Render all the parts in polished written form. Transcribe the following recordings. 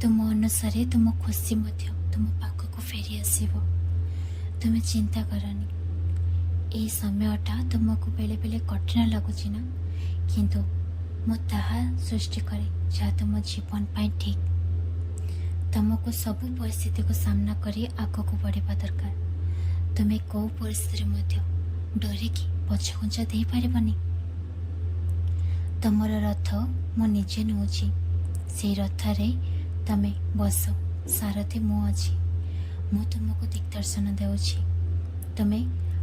तुम अनुसार तुम खुशी तुम पाखक फेरी आसब। तुम्हें चिंता करनी यही समयटा तुमको बेले बेले कठिन लगुच ना, किंतु मु ताहा सृष्टि करे जहाँ तुम जीवन पाई ठीक। तुमको सबू परिस्थिति को सामना करी आग को बढ़ा दरकार। तुम्हें कौ परिस्थिति डरिकी पछघुंचा दे पारबनी। तुमर रथ मु निजे नौची, से रथरे तमे बस, सारथी मु अच्छी। मु तुमको दिग्दर्शन देउछि। तुमे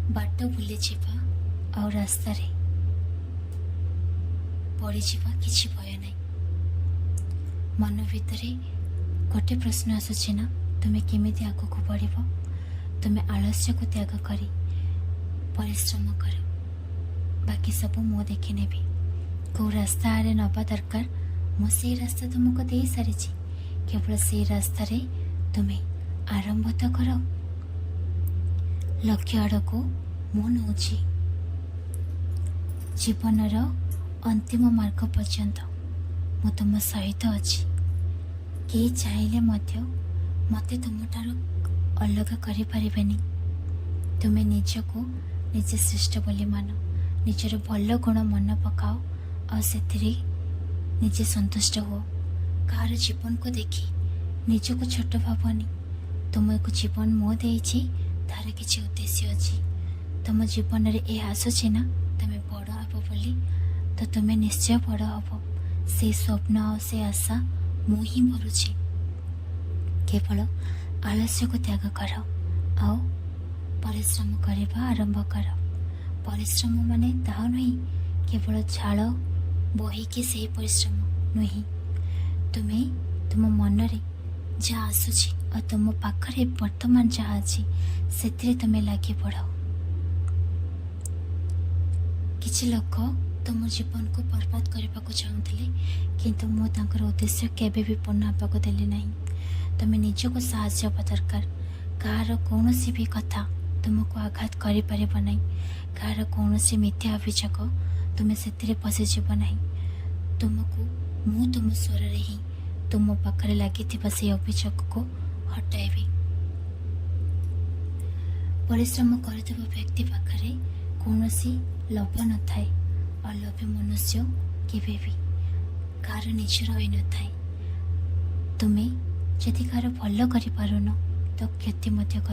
बाट भूली जीवा और रास्ता रे पड़ी जीवा किछि भय नहीं। मन भितरे गोटे प्रश्न आसुछि ना, तुमे केमिति आगो को बढ़िबो। तुमे आलस्य को त्याग करी परिश्रम कर, बाकी सब मु देखि नेबी। कौ रास्ता आरे नबा दरकार मु से रास्ता तुमको दे सारी। केवल से रास्ता रे तुमे आरंभ तो कर। लक्ष्य आड़ को मु नौची। जीवनर अंतिम मार्ग पर्यंत मु तुम सहित अच्छी। के चाहिले मते तुमठार अलग करि परिबेनी। तुमे निजको निजे श्रेष्ठ बोली मान, निजर भल गुण मन पकाओ और से निजे संतुष्ट हो। कहार जीवन को देखी निजको छोट भावनी। तुमको जीवन मो देइछि, तार किछि उद्देश्य अछि। तुम जीवन रे ए आसुछि ना, तुमे बड़ हबो बोली, तो तुमे निश्चय बड़ हबो। से स्वप्न और से आशा मु ही मरुछि। केवल आलस्य को त्याग कर और परिश्रम करने आरंभ कर। परिश्रम माने ताहा नहीं केवल झाल बहिकी से परिश्रम नुही। तुम्हें तुम मन रे जहाँ आसुची और तुम पाखरे वर्तमान जहाँ अच्छी से तुम्हें लगे पड़। किछि लोक तुम जीवन को बर्बाद करने को चाहूले, किंतु मु तांकर उद्देश्य केबे भी पूर्ण होगा देली नहीं। तुम्हें निजको साहाय्य हवा दरकार। कहार कौन भी कथा तुमको आघात करि परिबो नहीं। कहार कौन मिथ्या अभियोग तुम्हें से पशिजीव नहीं। तुमको मु तुम स्वर रे ही तुम पाखरे लगी से अभियोग को हटाइबी। परिश्रम करथबा व्यक्ति पाखरे कौन लोभ न थाए और लोभी मनुष्य केबे भी कार निजर होई न थाए। तुम्हें जदि कार भल करि पारुन तो क्षति मध्य कर।